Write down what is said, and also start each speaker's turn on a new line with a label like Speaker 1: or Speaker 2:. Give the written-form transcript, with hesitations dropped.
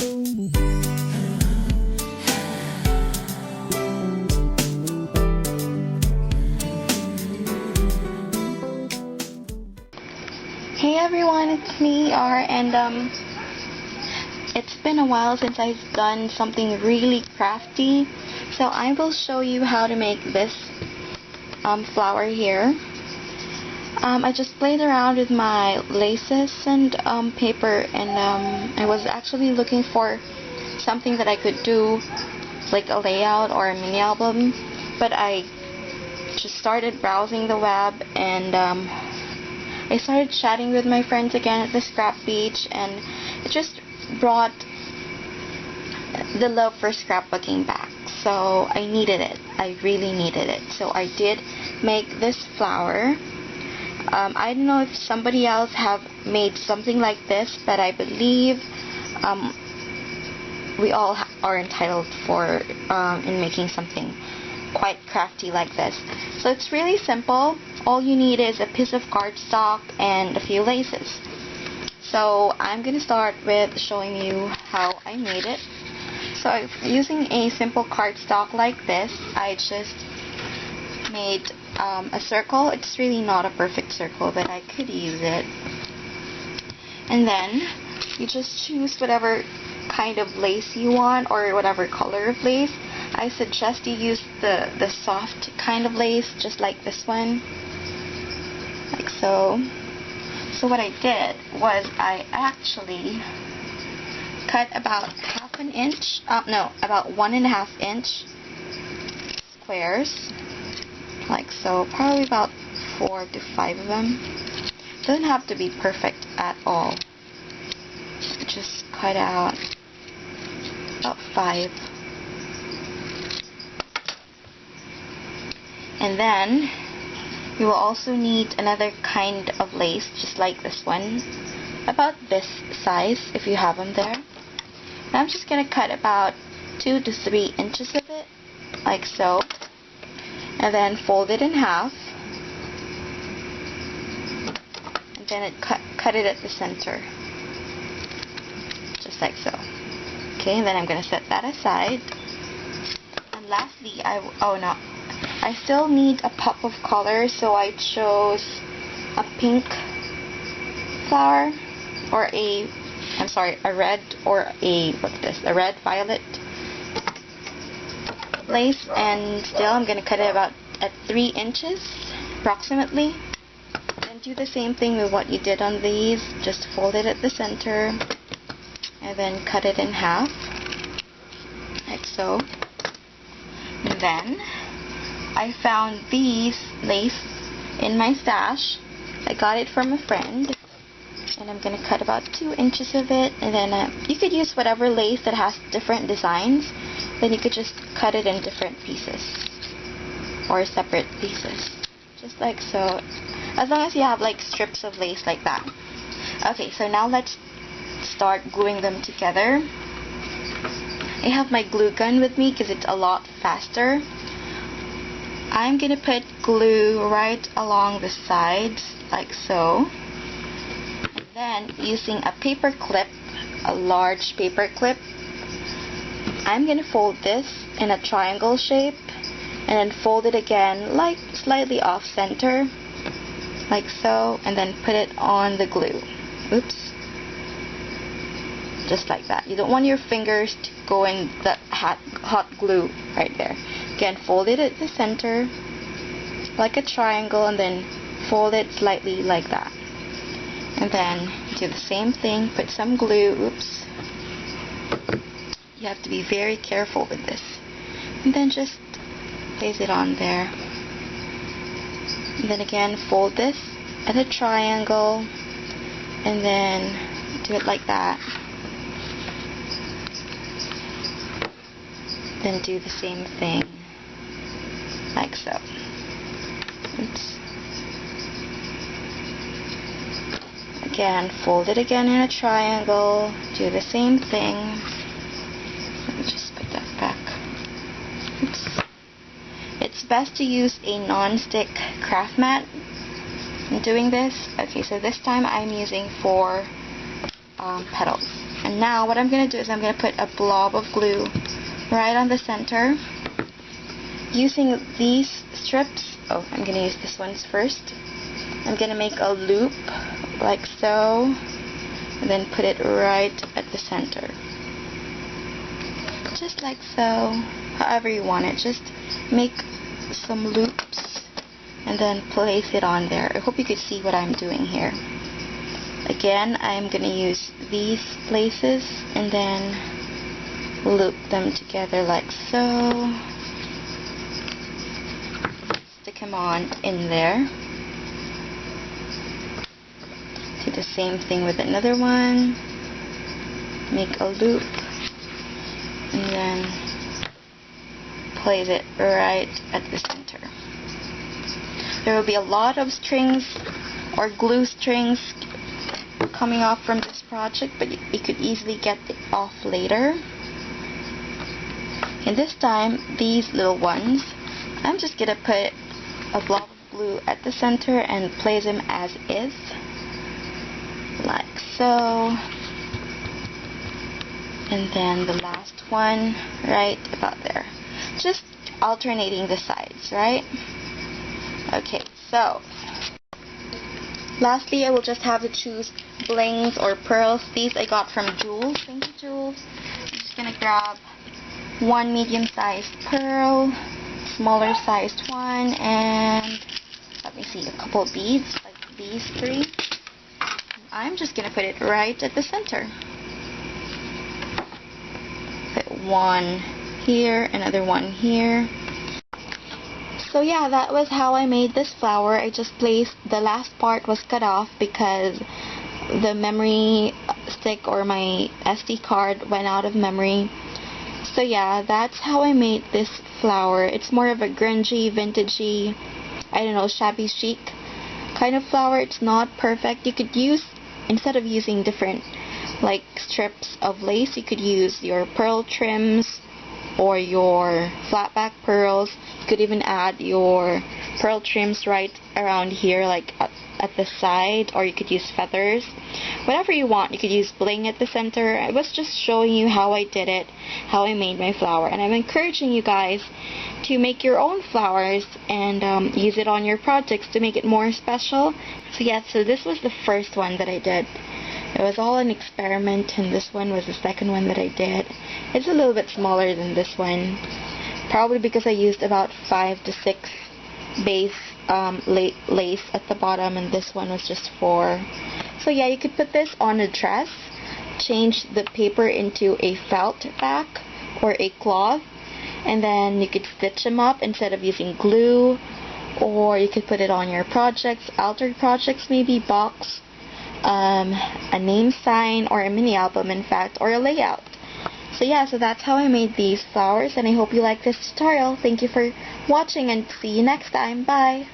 Speaker 1: Hey everyone, it's me, R, and it's been a while since I've done something really crafty, so I will show you how to make this flower here. I just played around with my laces and paper, and I was actually looking for something that I could do, like a layout or a mini album, but I just started browsing the web, and I started chatting with my friends again at the scrap beach, and it just brought the love for scrapbooking back. So I needed it. I really needed it. So I did make this flower. I don't know if somebody else have made something like this, but I believe we all are entitled for in making something quite crafty like this. So it's really simple. All you need is a piece of cardstock and a few laces. So I'm going to start with showing you how I made it. So using a simple cardstock like this, I just made a circle. It's really not a perfect circle, but I could use it. And then you just choose whatever kind of lace you want, or whatever color of lace. I suggest you use the soft kind of lace, just like this one, like so. So what I did was I actually cut about half an inch, about 1.5 inch squares, like so, probably about 4 to 5 of them. Doesn't have to be perfect at all. Just cut out about 5. And then you will also need another kind of lace, just like this one, about this size if you have them there. And I'm just going to cut about 2 to 3 inches of it, like so, and then fold it in half, and then cut it at the center, just like so. Okay, and then I'm going to set that aside. And lastly, I still need a pop of color, so I chose a pink flower, or a red, or a red violet lace, and still I'm going to cut it about at 3 inches approximately. And do the same thing with what you did on these, just fold it at the center and then cut it in half, like so. And then I found these lace in my stash. I got it from a friend, and I'm going to cut about 2 inches of it, and then you could use whatever lace that has different designs. Then you could just cut it in different pieces or separate pieces, just like so, as long as you have like strips of lace like that. Okay, so now let's start gluing them together. I have my glue gun with me because it's a lot faster. I'm going to put glue right along the sides, like so. And then, using a paper clip, a large paper clip, I'm going to fold this in a triangle shape, and then fold it again, like slightly off center, like so, and then put it on the glue. Oops. Just like that. You don't want your fingers to go in that hot glue right there. Again, fold it at the center like a triangle, and then fold it slightly like that. And then do the same thing, put some glue. Oops. You have to be very careful with this. And then just place it on there. And then again, fold this at a triangle, and then do it like that. Then do the same thing, like so. Oops. Again, fold it again in a triangle, do the same thing. Let me just put that back. Oops. It's best to use a non-stick craft mat in doing this. Okay, so this time I'm using 4 petals. And now what I'm going to do is I'm going to put a blob of glue right on the center. Using these strips, I'm going to use this ones first. I'm going to make a loop like so, and then put it right at the center. Just like so, however you want it. Just make some loops and then place it on there. I hope you could see what I'm doing here. Again, I'm going to use these places and then loop them together like so. Stick them on in there. Do the same thing with another one. Make a loop and then place it right at the center. There will be a lot of strings or glue strings coming off from this project, but you could easily get it off later. And this time, these little ones, I'm just going to put a blob of glue at the center and place them as is, like so. And then the last one right about there. Just alternating the sides, right? Okay, so lastly, I will just have to choose blings or pearls. These I got from Jules. Thank you, Jules. I'm just going to grab one medium-sized pearl, smaller sized one, and let me see, a couple of beads like these three. I'm just going to put it right at the center. Put one here, another one here. So yeah, that was how I made this flower. I just placed, the last part was cut off because the memory stick or my SD card went out of memory. So yeah, that's how I made this flower. It's more of a grungy, vintagey, I don't know, shabby chic kind of flower. It's not perfect. You could use, instead of using different like strips of lace, you could use your pearl trims or your flat back pearls. You could even add your pearl trims right around here, like at the side, or you could use feathers. Whatever you want. You could use bling at the center. I was just showing you how I did it, how I made my flower, and I'm encouraging you guys to make your own flowers and use it on your projects to make it more special. So yeah, so this was the first one that I did. It was all an experiment, and this one was the second one that I did. It's a little bit smaller than this one, probably because I used about 5 to 6 base lace at the bottom, and this one was just 4. So yeah, you could put this on a dress, change the paper into a felt back or a cloth, and then you could stitch them up instead of using glue, or you could put it on your projects, altered projects, maybe box, a name sign, or a mini album, in fact, or a layout. So yeah, so that's how I made these flowers, and I hope you like this tutorial. Thank you for watching, and see you next time. Bye!